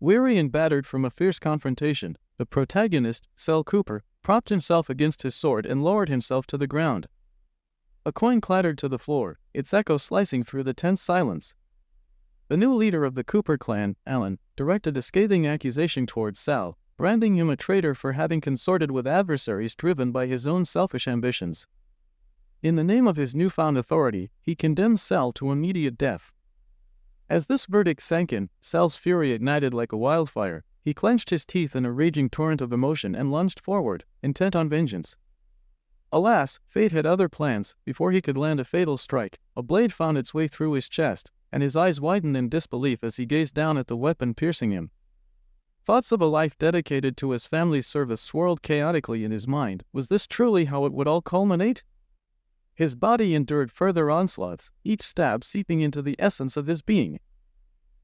Weary and battered from a fierce confrontation, the protagonist, Sel Cooper, propped himself against his sword and lowered himself to the ground. A coin clattered to the floor, its echo slicing through the tense silence. The new leader of the Cooper clan, Alan, directed a scathing accusation towards Sal, branding him a traitor for having consorted with adversaries driven by his own selfish ambitions. In the name of his newfound authority, he condemned Sal to immediate death. As this verdict sank in, Sal's fury ignited like a wildfire. He clenched his teeth in a raging torrent of emotion and lunged forward, intent on vengeance. Alas, fate had other plans. Before he could land a fatal strike, a blade found its way through his chest, and his eyes widened in disbelief as he gazed down at the weapon piercing him. Thoughts of a life dedicated to his family's service swirled chaotically in his mind. Was this truly how it would all culminate? His body endured further onslaughts, each stab seeping into the essence of his being.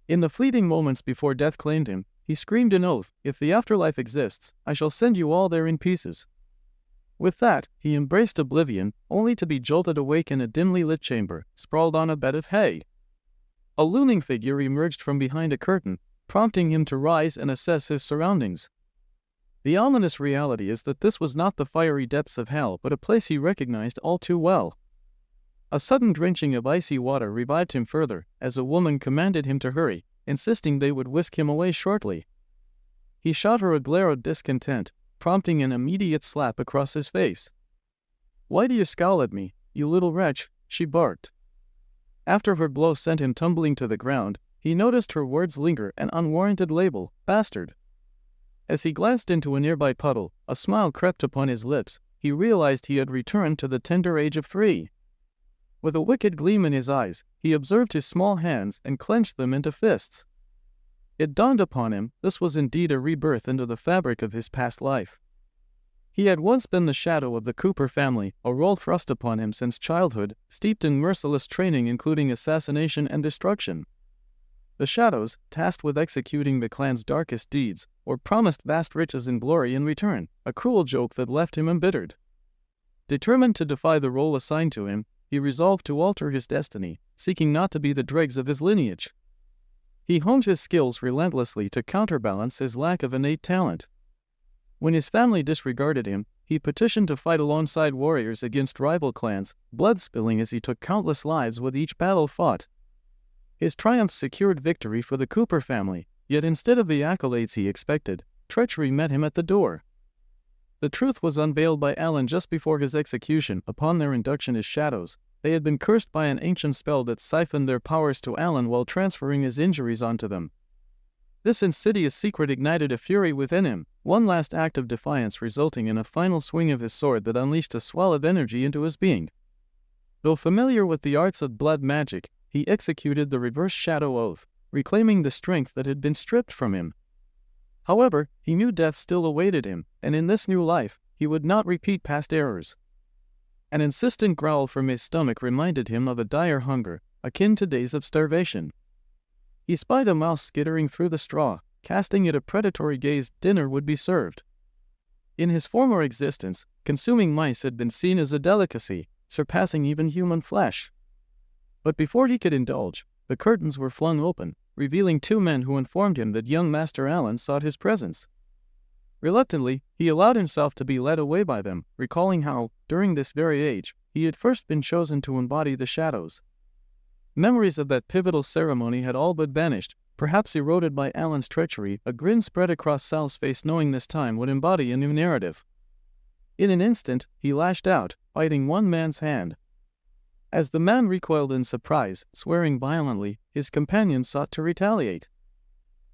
In the fleeting moments before death claimed him, he screamed an oath, "If the afterlife exists, I shall send you all there in pieces." With that, he embraced oblivion, only to be jolted awake in a dimly lit chamber, sprawled on a bed of hay. A looming figure emerged from behind a curtain, prompting him to rise and assess his surroundings. The ominous reality is that this was not the fiery depths of hell but a place he recognized all too well. A sudden drenching of icy water revived him further, as a woman commanded him to hurry, insisting they would whisk him away shortly. He shot her a glare of discontent, prompting an immediate slap across his face. "Why do you scowl at me, you little wretch?" she barked. After her blow sent him tumbling to the ground, he noticed her words linger, an unwarranted label, "bastard." As he glanced into a nearby puddle, a smile crept upon his lips. He realized he had returned to the tender age of 3. With a wicked gleam in his eyes, he observed his small hands and clenched them into fists. It dawned upon him, this was indeed a rebirth into the fabric of his past life. He had once been the shadow of the Cooper family, a role thrust upon him since childhood, steeped in merciless training including assassination and destruction. The Shadows, tasked with executing the clan's darkest deeds, were promised vast riches and glory in return, a cruel joke that left him embittered. Determined to defy the role assigned to him, he resolved to alter his destiny, seeking not to be the dregs of his lineage. He honed his skills relentlessly to counterbalance his lack of innate talent. When his family disregarded him, he petitioned to fight alongside warriors against rival clans, blood spilling as he took countless lives with each battle fought. His triumphs secured victory for the Cooper family, yet instead of the accolades he expected, treachery met him at the door. The truth was unveiled by Alan just before his execution. Upon their induction as Shadows, they had been cursed by an ancient spell that siphoned their powers to Alan while transferring his injuries onto them. This insidious secret ignited a fury within him, one last act of defiance resulting in a final swing of his sword that unleashed a swell of energy into his being. Though familiar with the arts of blood magic, he executed the reverse shadow oath, reclaiming the strength that had been stripped from him. However, he knew death still awaited him, and in this new life, he would not repeat past errors. An insistent growl from his stomach reminded him of a dire hunger, akin to days of starvation. He spied a mouse skittering through the straw, casting it a predatory gaze. Dinner would be served. In his former existence, consuming mice had been seen as a delicacy, surpassing even human flesh. But before he could indulge, the curtains were flung open, revealing 2 men who informed him that young Master Alan sought his presence. Reluctantly, he allowed himself to be led away by them, recalling how, during this very age, he had first been chosen to embody the Shadows. Memories of that pivotal ceremony had all but vanished, perhaps eroded by Alan's treachery. A grin spread across Sal's face, knowing this time would embody a new narrative. In an instant, he lashed out, biting one man's hand. As the man recoiled in surprise, swearing violently, his companion sought to retaliate.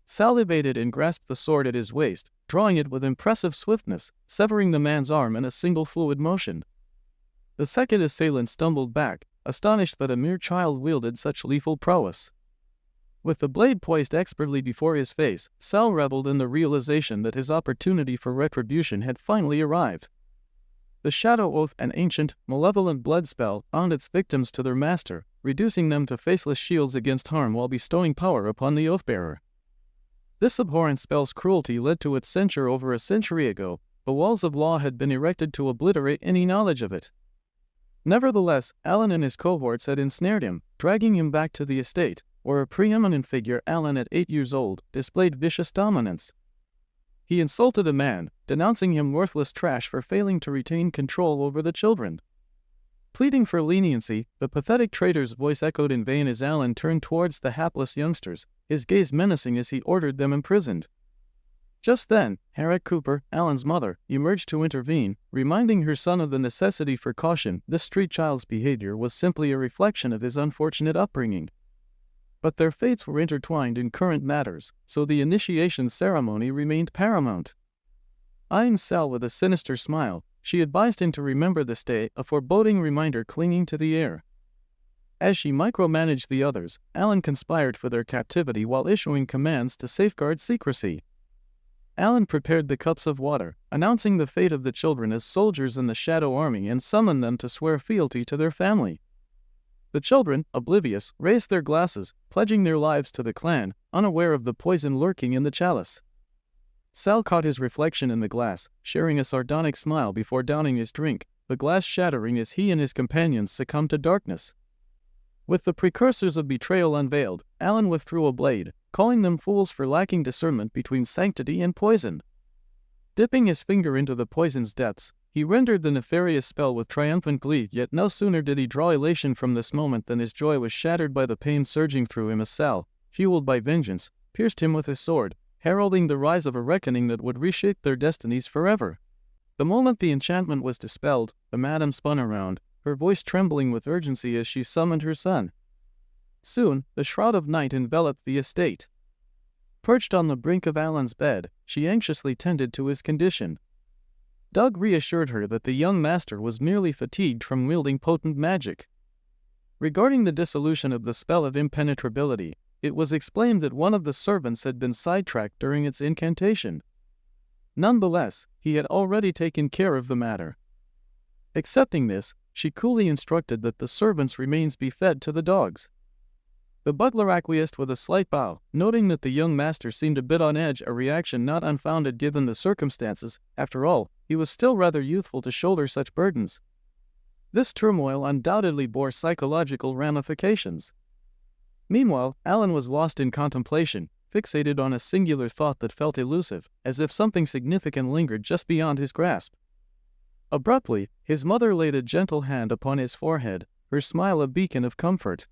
Sal evaded and grasped the sword at his waist, drawing it with impressive swiftness, severing the man's arm in a single fluid motion. The second assailant stumbled back, astonished that a mere child wielded such lethal prowess. With the blade poised expertly before his face, Sal reveled in the realization that his opportunity for retribution had finally arrived. The Shadow Oath, an ancient, malevolent blood spell, bound its victims to their master, reducing them to faceless shields against harm while bestowing power upon the oath-bearer. This abhorrent spell's cruelty led to its censure over a century ago. The walls of law had been erected to obliterate any knowledge of it. Nevertheless, Alan and his cohorts had ensnared him, dragging him back to the estate, or a preeminent figure, Alan at 8 years old displayed vicious dominance. He insulted a man, denouncing him worthless trash for failing to retain control over the children. Pleading for leniency, the pathetic traitor's voice echoed in vain as Alan turned towards the hapless youngsters, his gaze menacing as he ordered them imprisoned. Just then, Harriet Cooper, Alan's mother, emerged to intervene, reminding her son of the necessity for caution. This street child's behavior was simply a reflection of his unfortunate upbringing. But their fates were intertwined in current matters, so the initiation ceremony remained paramount. Eyeing Sal with a sinister smile, she advised him to remember this day, a foreboding reminder clinging to the air. As she micromanaged the others, Alan conspired for their captivity while issuing commands to safeguard secrecy. Alan prepared the cups of water, announcing the fate of the children as soldiers in the Shadow Army, and summoned them to swear fealty to their family. The children, oblivious, raised their glasses, pledging their lives to the clan, unaware of the poison lurking in the chalice. Sal caught his reflection in the glass, sharing a sardonic smile before downing his drink, the glass shattering as he and his companions succumbed to darkness. With the precursors of betrayal unveiled, Alan withdrew a blade, calling them fools for lacking discernment between sanctity and poison. Dipping his finger into the poison's depths, he rendered the nefarious spell with triumphant glee, yet no sooner did he draw elation from this moment than his joy was shattered by the pain surging through him as Sal, fueled by vengeance, pierced him with his sword, heralding the rise of a reckoning that would reshape their destinies forever. The moment the enchantment was dispelled, the madam spun around, her voice trembling with urgency as she summoned her son. Soon, the shroud of night enveloped the estate. Perched on the brink of Alan's bed, she anxiously tended to his condition. Doug reassured her that the young master was merely fatigued from wielding potent magic. Regarding the dissolution of the spell of impenetrability, it was explained that one of the servants had been sidetracked during its incantation. Nonetheless, he had already taken care of the matter. Accepting this, she coolly instructed that the servant's remains be fed to the dogs. The butler acquiesced with a slight bow, noting that the young master seemed a bit on edge, a reaction not unfounded given the circumstances. After all, he was still rather youthful to shoulder such burdens. This turmoil undoubtedly bore psychological ramifications. Meanwhile, Alan was lost in contemplation, fixated on a singular thought that felt elusive, as if something significant lingered just beyond his grasp. Abruptly, his mother laid a gentle hand upon his forehead, her smile a beacon of comfort.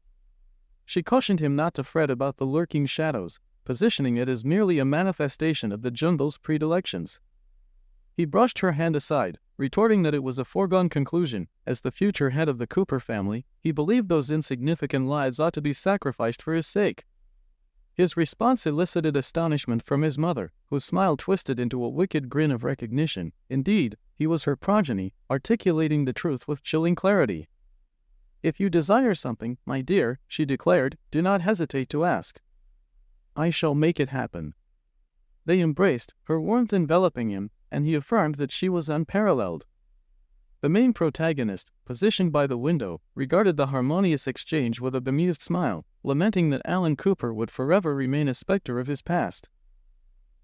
She cautioned him not to fret about the lurking shadows, positioning it as merely a manifestation of the jungle's predilections. He brushed her hand aside, retorting that it was a foregone conclusion. As the future head of the Cooper family, he believed those insignificant lives ought to be sacrificed for his sake. His response elicited astonishment from his mother, whose smile twisted into a wicked grin of recognition. Indeed, he was her progeny, articulating the truth with chilling clarity. "If you desire something, my dear," she declared, "do not hesitate to ask. I shall make it happen." They embraced, her warmth enveloping him, and he affirmed that she was unparalleled. The main protagonist, positioned by the window, regarded the harmonious exchange with a bemused smile, lamenting that Alan Cooper would forever remain a specter of his past.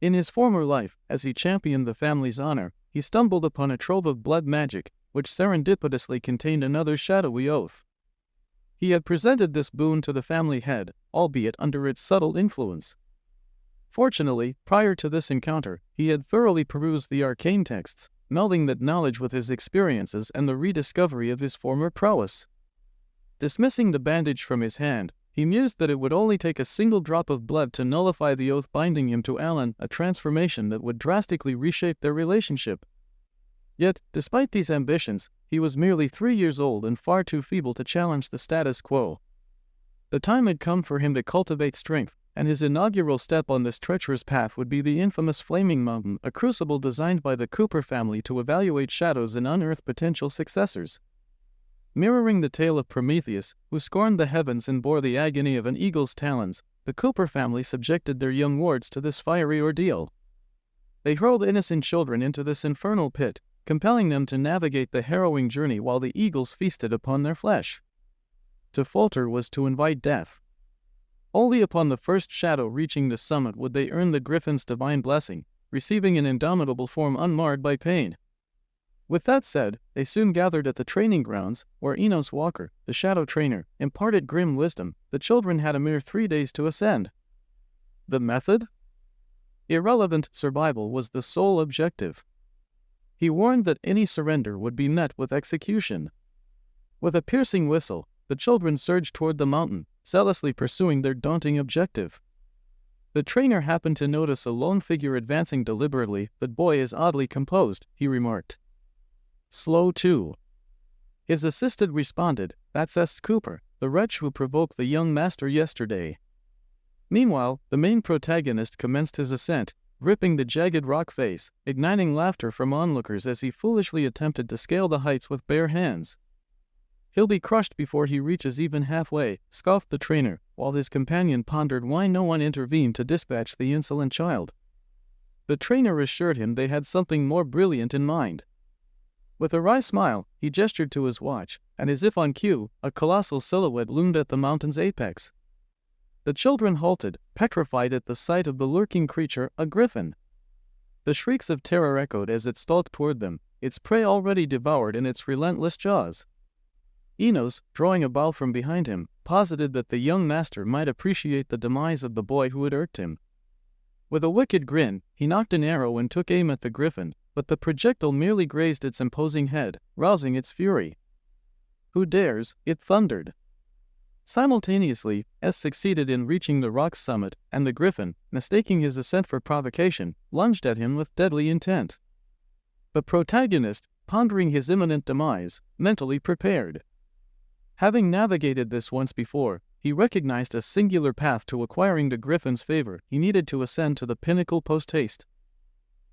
In his former life, as he championed the family's honor, he stumbled upon a trove of blood magic, which serendipitously contained another shadowy oath. He had presented this boon to the family head, albeit under its subtle influence. Fortunately, prior to this encounter, he had thoroughly perused the arcane texts, melding that knowledge with his experiences and the rediscovery of his former prowess. Dismissing the bandage from his hand, he mused that it would only take a single drop of blood to nullify the oath binding him to Alan, a transformation that would drastically reshape their relationship. Yet, despite these ambitions, he was merely 3 years old and far too feeble to challenge the status quo. The time had come for him to cultivate strength, and his inaugural step on this treacherous path would be the infamous Flaming Mountain, a crucible designed by the Cooper family to evaluate shadows and unearth potential successors. Mirroring the tale of Prometheus, who scorned the heavens and bore the agony of an eagle's talons, the Cooper family subjected their young wards to this fiery ordeal. They hurled innocent children into this infernal pit, compelling them to navigate the harrowing journey while the eagles feasted upon their flesh. To falter was to invite death. Only upon the first shadow reaching the summit would they earn the griffin's divine blessing, receiving an indomitable form unmarred by pain. With that said, they soon gathered at the training grounds, where Enos Walker, the shadow trainer, imparted grim wisdom. The children had a mere 3 days to ascend. The method? Irrelevant, survival was the sole objective. He warned that any surrender would be met with execution. With a piercing whistle, the children surged toward the mountain, zealously pursuing their daunting objective. The trainer happened to notice a lone figure advancing deliberately. "That boy is oddly composed," he remarked. "Slow too." His assistant responded, "That's Cooper, the wretch who provoked the young master yesterday." Meanwhile, the main protagonist commenced his ascent, gripping the jagged rock face, igniting laughter from onlookers as he foolishly attempted to scale the heights with bare hands. "He'll be crushed before he reaches even halfway," scoffed the trainer, while his companion pondered why no one intervened to dispatch the insolent child. The trainer assured him they had something more brilliant in mind. With a wry smile, he gestured to his watch, and as if on cue, a colossal silhouette loomed at the mountain's apex. The children halted, petrified at the sight of the lurking creature, a griffin. The shrieks of terror echoed as it stalked toward them, its prey already devoured in its relentless jaws. Enos, drawing a bow from behind him, posited that the young master might appreciate the demise of the boy who had irked him. With a wicked grin, he knocked an arrow and took aim at the griffin, but the projectile merely grazed its imposing head, rousing its fury. "Who dares?" it thundered. Simultaneously, S succeeded in reaching the rock's summit, and the griffin, mistaking his ascent for provocation, lunged at him with deadly intent. The protagonist, pondering his imminent demise, mentally prepared. Having navigated this once before, he recognized a singular path to acquiring the griffin's favor. He needed to ascend to the pinnacle post-haste.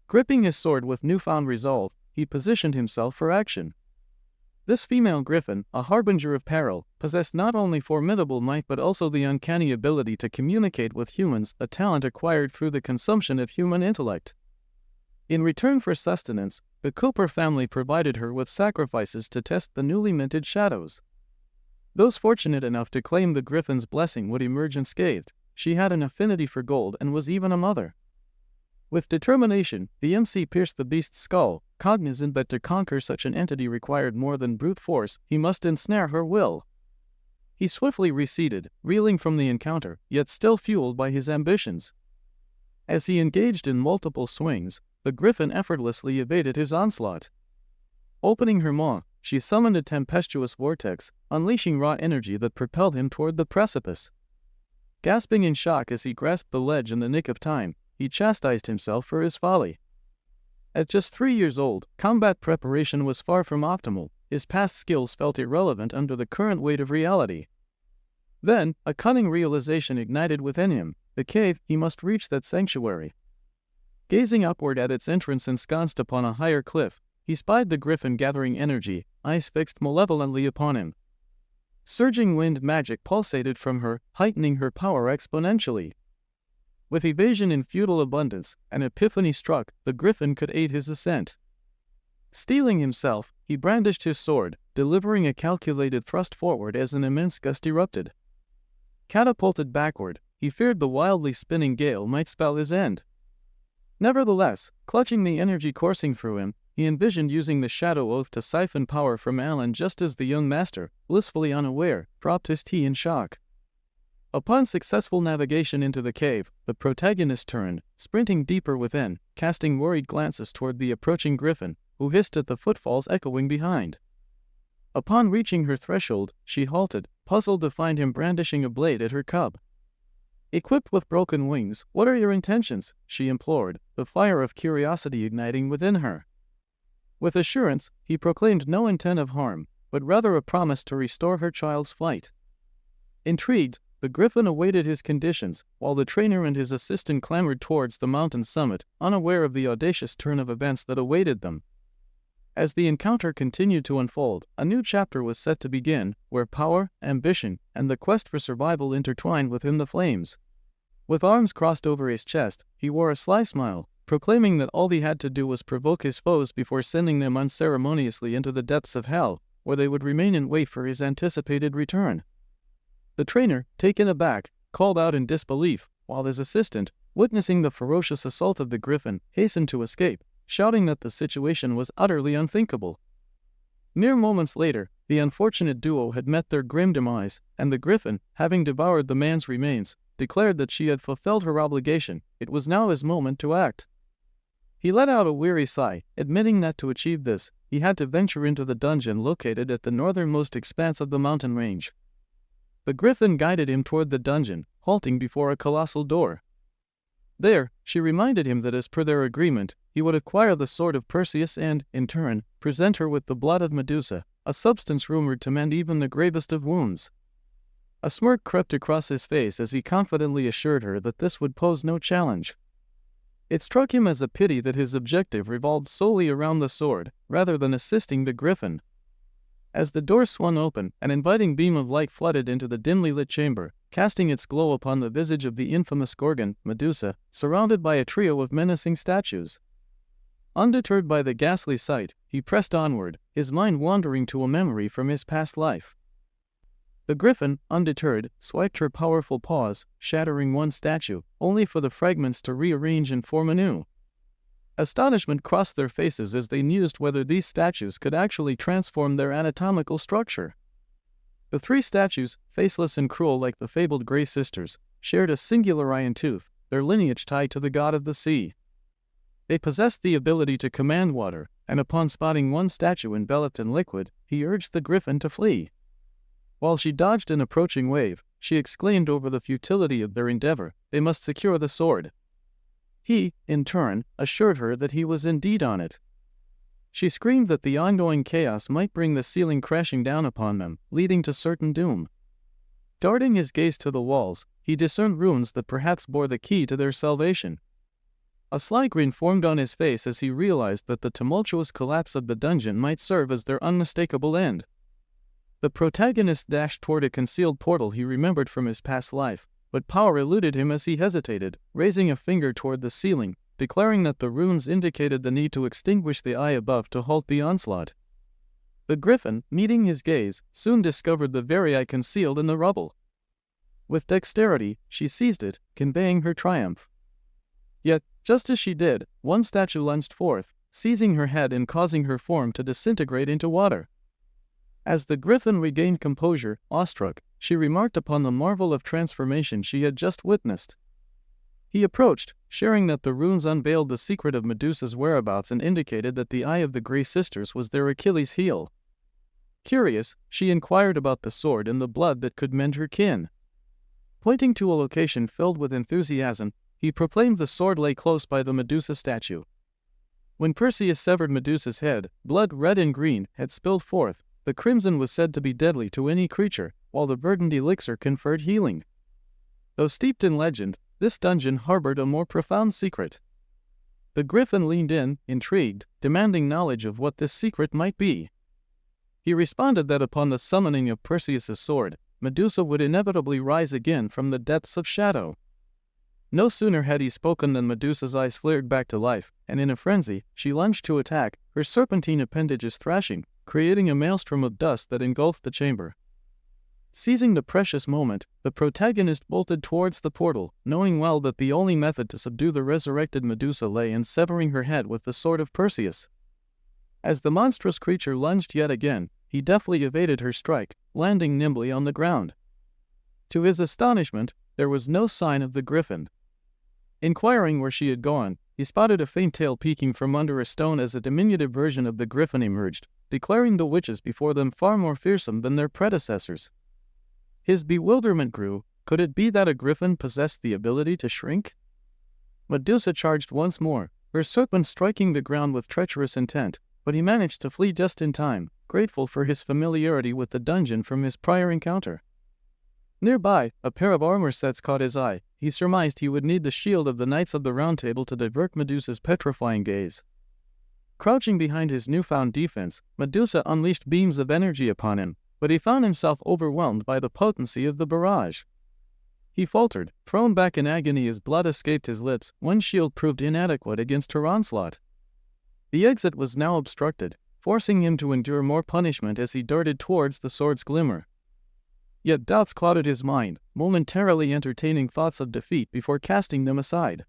Gripping his sword with newfound resolve, he positioned himself for action. This female griffin, a harbinger of peril, possessed not only formidable might but also the uncanny ability to communicate with humans, a talent acquired through the consumption of human intellect. In return for sustenance, the Cooper family provided her with sacrifices to test the newly minted shadows. Those fortunate enough to claim the griffin's blessing would emerge unscathed. She had an affinity for gold and was even a mother. With determination, the MC pierced the beast's skull, cognizant that to conquer such an entity required more than brute force. He must ensnare her will. He swiftly receded, reeling from the encounter, yet still fueled by his ambitions. As he engaged in multiple swings, the griffin effortlessly evaded his onslaught. Opening her maw, she summoned a tempestuous vortex, unleashing raw energy that propelled him toward the precipice. Gasping in shock as he grasped the ledge in the nick of time, he chastised himself for his folly. At just 3 years old, combat preparation was far from optimal. His past skills felt irrelevant under the current weight of reality. Then, a cunning realization ignited within him. The cave, he must reach that sanctuary. Gazing upward at its entrance ensconced upon a higher cliff, he spied the griffin gathering energy, eyes fixed malevolently upon him. Surging wind magic pulsated from her, heightening her power exponentially. With evasion in futile abundance, an epiphany struck. The griffin could aid his ascent. Steeling himself, he brandished his sword, delivering a calculated thrust forward as an immense gust erupted. Catapulted backward, he feared the wildly spinning gale might spell his end. Nevertheless, clutching the energy coursing through him, he envisioned using the Shadow Oath to siphon power from Alan just as the young master, blissfully unaware, dropped his tea in shock. Upon successful navigation into the cave, the protagonist turned, sprinting deeper within, casting worried glances toward the approaching griffin, who hissed at the footfalls echoing behind. Upon reaching her threshold, she halted, puzzled to find him brandishing a blade at her cub. "Equipped with broken wings, what are your intentions?" she implored, the fire of curiosity igniting within her. With assurance, he proclaimed no intent of harm, but rather a promise to restore her child's flight. Intrigued, the griffin awaited his conditions, while the trainer and his assistant clambered towards the mountain's summit, unaware of the audacious turn of events that awaited them. As the encounter continued to unfold, a new chapter was set to begin, where power, ambition, and the quest for survival intertwined within the flames. With arms crossed over his chest, he wore a sly smile, proclaiming that all he had to do was provoke his foes before sending them unceremoniously into the depths of hell, where they would remain in wait for his anticipated return. The trainer, taken aback, called out in disbelief, while his assistant, witnessing the ferocious assault of the griffin, hastened to escape, shouting that the situation was utterly unthinkable. Mere moments later, the unfortunate duo had met their grim demise, and the griffin, having devoured the man's remains, declared that she had fulfilled her obligation. It was now his moment to act. He let out a weary sigh, admitting that to achieve this, he had to venture into the dungeon located at the northernmost expanse of the mountain range. The griffin guided him toward the dungeon, halting before a colossal door. There, she reminded him that as per their agreement, he would acquire the sword of Perseus and, in turn, present her with the blood of Medusa, a substance rumored to mend even the gravest of wounds. A smirk crept across his face as he confidently assured her that this would pose no challenge. It struck him as a pity that his objective revolved solely around the sword, rather than assisting the griffin. As the door swung open, an inviting beam of light flooded into the dimly lit chamber, casting its glow upon the visage of the infamous Gorgon, Medusa, surrounded by a trio of menacing statues. Undeterred by the ghastly sight, he pressed onward, his mind wandering to a memory from his past life. The griffin, undeterred, swiped her powerful paws, shattering one statue, only for the fragments to rearrange and form anew. Astonishment crossed their faces as they mused whether these statues could actually transform their anatomical structure. The three statues, faceless and cruel like the fabled Grey Sisters, shared a singular eye and tooth, their lineage tied to the god of the sea. They possessed the ability to command water, and upon spotting one statue enveloped in liquid, he urged the griffin to flee. While she dodged an approaching wave, she exclaimed over the futility of their endeavor. They must secure the sword. He, in turn, assured her that he was indeed on it. She screamed that the ongoing chaos might bring the ceiling crashing down upon them, leading to certain doom. Darting his gaze to the walls, he discerned runes that perhaps bore the key to their salvation. A sly grin formed on his face as he realized that the tumultuous collapse of the dungeon might serve as their unmistakable end. The protagonist dashed toward a concealed portal he remembered from his past life, but power eluded him as he hesitated, raising a finger toward the ceiling, declaring that the runes indicated the need to extinguish the eye above to halt the onslaught. The griffin, meeting his gaze, soon discovered the very eye concealed in the rubble. With dexterity, she seized it, conveying her triumph. Yet, just as she did, one statue lunged forth, seizing her head and causing her form to disintegrate into water. As the griffin regained composure, awestruck, she remarked upon the marvel of transformation she had just witnessed. He approached, sharing that the runes unveiled the secret of Medusa's whereabouts and indicated that the eye of the Grey Sisters was their Achilles' heel. Curious, she inquired about the sword and the blood that could mend her kin. Pointing to a location filled with enthusiasm, he proclaimed the sword lay close by the Medusa statue. When Perseus severed Medusa's head, blood red and green had spilled forth. The crimson was said to be deadly to any creature, while the verdant elixir conferred healing. Though steeped in legend, this dungeon harbored a more profound secret. The griffin leaned in, intrigued, demanding knowledge of what this secret might be. He responded that upon the summoning of Perseus's sword, Medusa would inevitably rise again from the depths of shadow. No sooner had he spoken than Medusa's eyes flared back to life, and in a frenzy, she lunged to attack, her serpentine appendages thrashing, creating a maelstrom of dust that engulfed the chamber. Seizing the precious moment, the protagonist bolted towards the portal, knowing well that the only method to subdue the resurrected Medusa lay in severing her head with the sword of Perseus. As the monstrous creature lunged yet again, he deftly evaded her strike, landing nimbly on the ground. To his astonishment, there was no sign of the griffin. Inquiring where she had gone, he spotted a faint tail peeking from under a stone as a diminutive version of the griffin emerged, declaring the witches before them far more fearsome than their predecessors. His bewilderment grew. Could it be that a griffin possessed the ability to shrink? Medusa charged once more, her serpent striking the ground with treacherous intent, but he managed to flee just in time, grateful for his familiarity with the dungeon from his prior encounter. Nearby, a pair of armor sets caught his eye. He surmised he would need the shield of the Knights of the Round Table to divert Medusa's petrifying gaze. Crouching behind his newfound defense, Medusa unleashed beams of energy upon him, but he found himself overwhelmed by the potency of the barrage. He faltered, thrown back in agony as blood escaped his lips. One shield proved inadequate against her onslaught. The exit was now obstructed, forcing him to endure more punishment as he darted towards the sword's glimmer. Yet doubts clouded his mind, momentarily entertaining thoughts of defeat before casting them aside.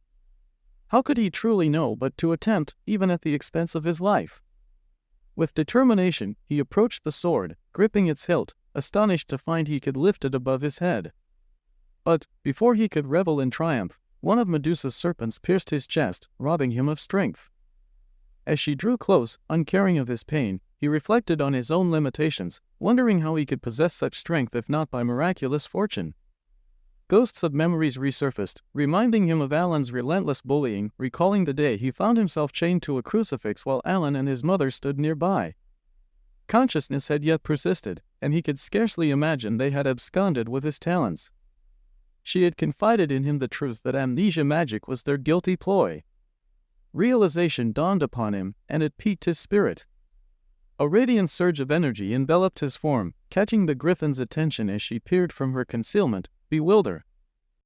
How could he truly know but to attempt, even at the expense of his life? With determination, he approached the sword, gripping its hilt, astonished to find he could lift it above his head. But, before he could revel in triumph, one of Medusa's serpents pierced his chest, robbing him of strength. As she drew close, uncaring of his pain, he reflected on his own limitations, wondering how he could possess such strength if not by miraculous fortune. Ghosts of memories resurfaced, reminding him of Alan's relentless bullying, recalling the day he found himself chained to a crucifix while Alan and his mother stood nearby. Consciousness had yet persisted, and he could scarcely imagine they had absconded with his talents. She had confided in him the truth that amnesia magic was their guilty ploy. Realization dawned upon him, and it piqued his spirit. A radiant surge of energy enveloped his form, catching the griffin's attention as she peered from her concealment, bewildered.